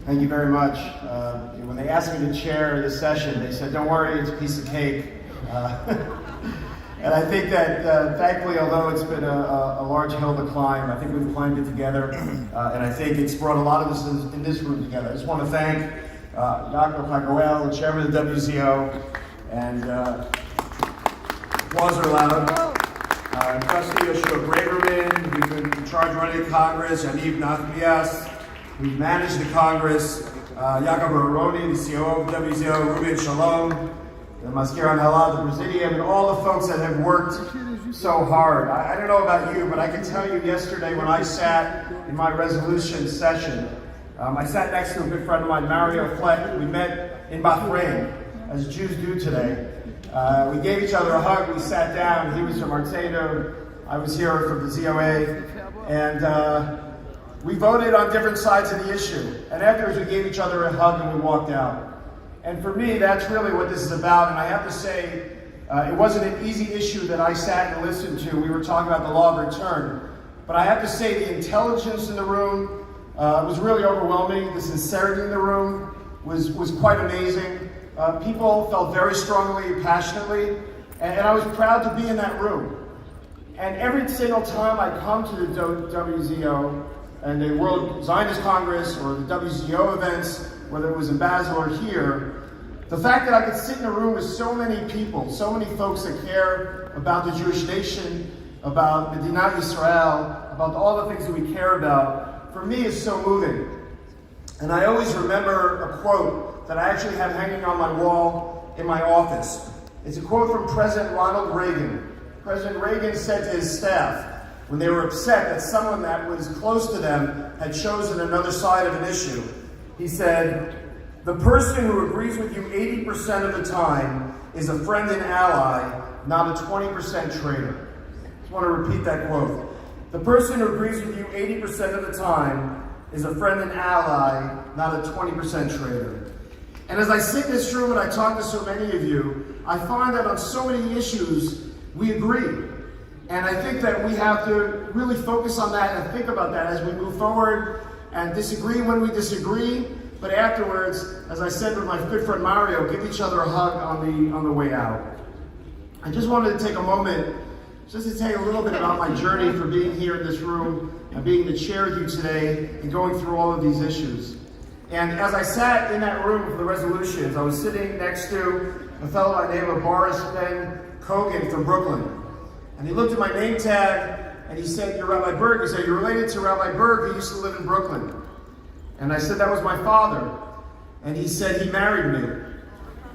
Thank you very much. When they asked me to chair this session, they said, don't worry, it's a piece of cake. And I think that, thankfully, although it's been a large hill to climb, I think we've climbed it together, and I think it's brought a lot of us in this room together. I just want to thank Yaakov Hagoel, the chairman of the WZO, and applause are allowed. Trustee Yoshua Braverman, who's been in charge of running the Congress, Yaniv Nachmias, who's managed the Congress, Yaakov Aroni, the COO of WZO, Ruben Shalom, the Maskir Anhala, the Presidium, and all the folks that have worked so hard. I don't know about you, but I can tell you yesterday when I sat in my resolution session, I sat next to a good friend of mine, Mario Fleck. We met in Bahrain, as Jews do today. We gave each other a hug, we sat down. He was from Arteno, I was here from the ZOA, and we voted on different sides of the issue. And afterwards we gave each other a hug and we walked out. And for me, that's really what this is about. And I have to say, it wasn't an easy issue that I sat and listened to. We were talking about the law of return. But I have to say the intelligence in the room was really overwhelming. The sincerity in the room was quite amazing. People felt very strongly, passionately, and I was proud to be in that room. And every single time I come to the WZO and the World Zionist Congress or the WZO events, whether it was in Basel or here, the fact that I could sit in a room with so many people, so many folks that care about the Jewish nation, about Medinat Yisrael, about all the things that we care about, for me is so moving. And I always remember a quote that I actually have hanging on my wall in my office. It's a quote from President Ronald Reagan. President Reagan said to his staff, when they were upset that someone that was close to them had chosen another side of an issue, he said, "The person who agrees with you 80% of the time is a friend and ally, not a 20% traitor." I just want to repeat that quote. The person who agrees with you 80% of the time is a friend and ally, not a 20% traitor. And as I sit in this room and I talk to so many of you, I find that on so many issues, we agree. And I think that we have to really focus on that and think about that as we move forward and disagree when we disagree. But afterwards, as I said with my good friend Mario, give each other a hug on the way out. I just wanted to take a moment just to tell you a little bit about my journey for being here in this room and being the chair with you today and going through all of these issues. And as I sat in that room for the resolutions, I was sitting next to a fellow by the name of Boris Ben Kogan from Brooklyn. And he looked at my name tag and he said, "You're Rabbi Burg." He said, "You're related to Rabbi Burg who used to live in Brooklyn." And I said, "That was my father." And he said, "He married me."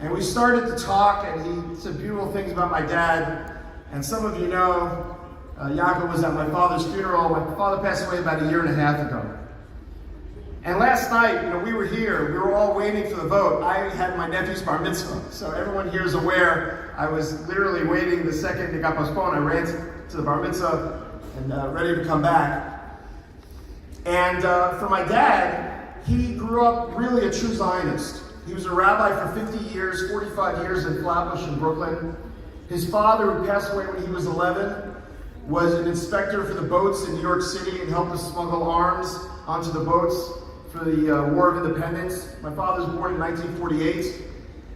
And we started to talk and he said beautiful things about my dad. And some of you know, Yaakov was at my father's funeral. My father passed away about 1.5 years ago. And last night, we were here, we were all waiting for the vote. I had my nephew's bar mitzvah. So everyone here is aware, I was literally waiting the second it got postponed. I ran to the bar mitzvah and ready to come back. And for my dad, he grew up really a true Zionist. He was a rabbi for 50 years, 45 years in Flatbush in Brooklyn. His father, who passed away when he was 11, was an inspector for the boats in New York City and helped us smuggle arms onto the boats for the War of Independence. My father was born in 1948.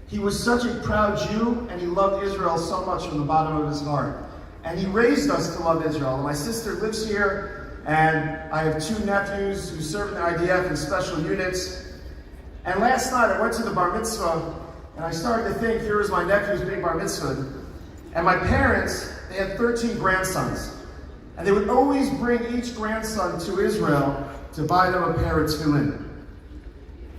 He was such a proud Jew, and he loved Israel so much from the bottom of his heart. And he raised us to love Israel. My sister lives here, and I have 2 nephews who serve in the IDF in special units. And last night I went to the bar mitzvah, and I started to think, here is my nephew's being bar mitzvah. And my parents, they had 13 grandsons. And they would always bring each grandson to Israel to buy them a pair of tefillin.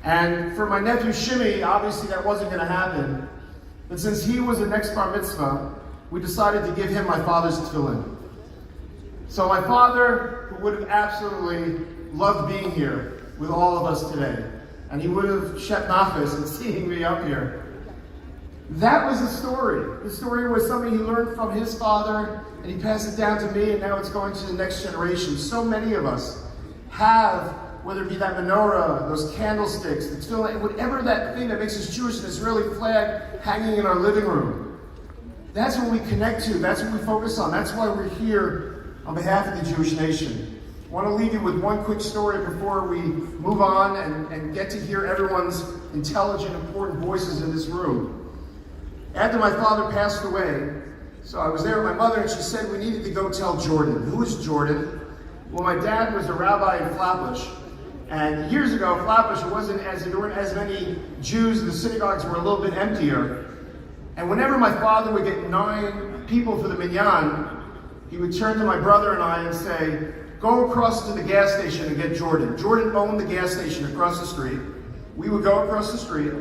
And for my nephew Shimmy, obviously that wasn't going to happen. But since he was the next bar mitzvah, we decided to give him my father's tefillin. So my father, who would have absolutely loved being here with all of us today, and he would have shet nafis in seeing me up here. That was the story. The story was something he learned from his father, and he passed it down to me, and now it's going to the next generation. So many of us have, whether it be that menorah, those candlesticks, the tefillin, whatever that thing that makes us Jewish, an Israeli flag hanging in our living room. That's what we connect to. That's what we focus on. That's why we're here on behalf of the Jewish nation. want to leave you with one quick story before we move on and get to hear everyone's intelligent, important voices in this room. After my father passed away, so I was there with my mother, and she said we needed to go tell Jordan. Who is Jordan? Well, my dad was a rabbi in Flatbush. And years ago, Flatbush, there weren't as many Jews, the synagogues were a little bit emptier. And whenever my father would get 9 people for the minyan, he would turn to my brother and I and say, go across to the gas station and get Jordan. Jordan owned the gas station across the street. We would go across the street,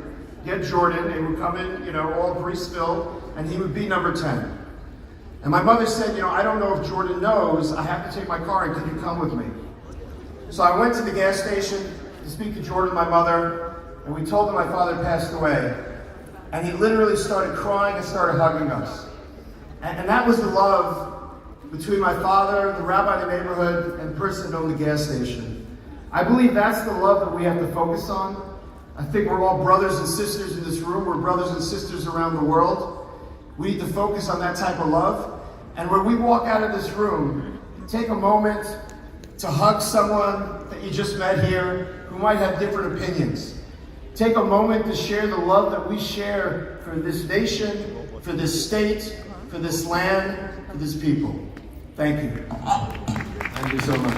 get Jordan, and would come in, all grease-filled, and he would be number 10. And my mother said, I don't know if Jordan knows, I have to take my car, and can you come with me? So I went to the gas station to speak to Jordan, my mother, and we told him my father passed away. And he literally started crying and started hugging us. And that was the love between my father, the rabbi in the neighborhood, and the person that owned the gas station. I believe that's the love that we have to focus on. I think we're all brothers and sisters in this room. We're brothers and sisters around the world. We need to focus on that type of love. And when we walk out of this room, take a moment to hug someone that you just met here who might have different opinions. Take a moment to share the love that we share for this nation, for this state, for this land, for this people. Thank you. Thank you so much.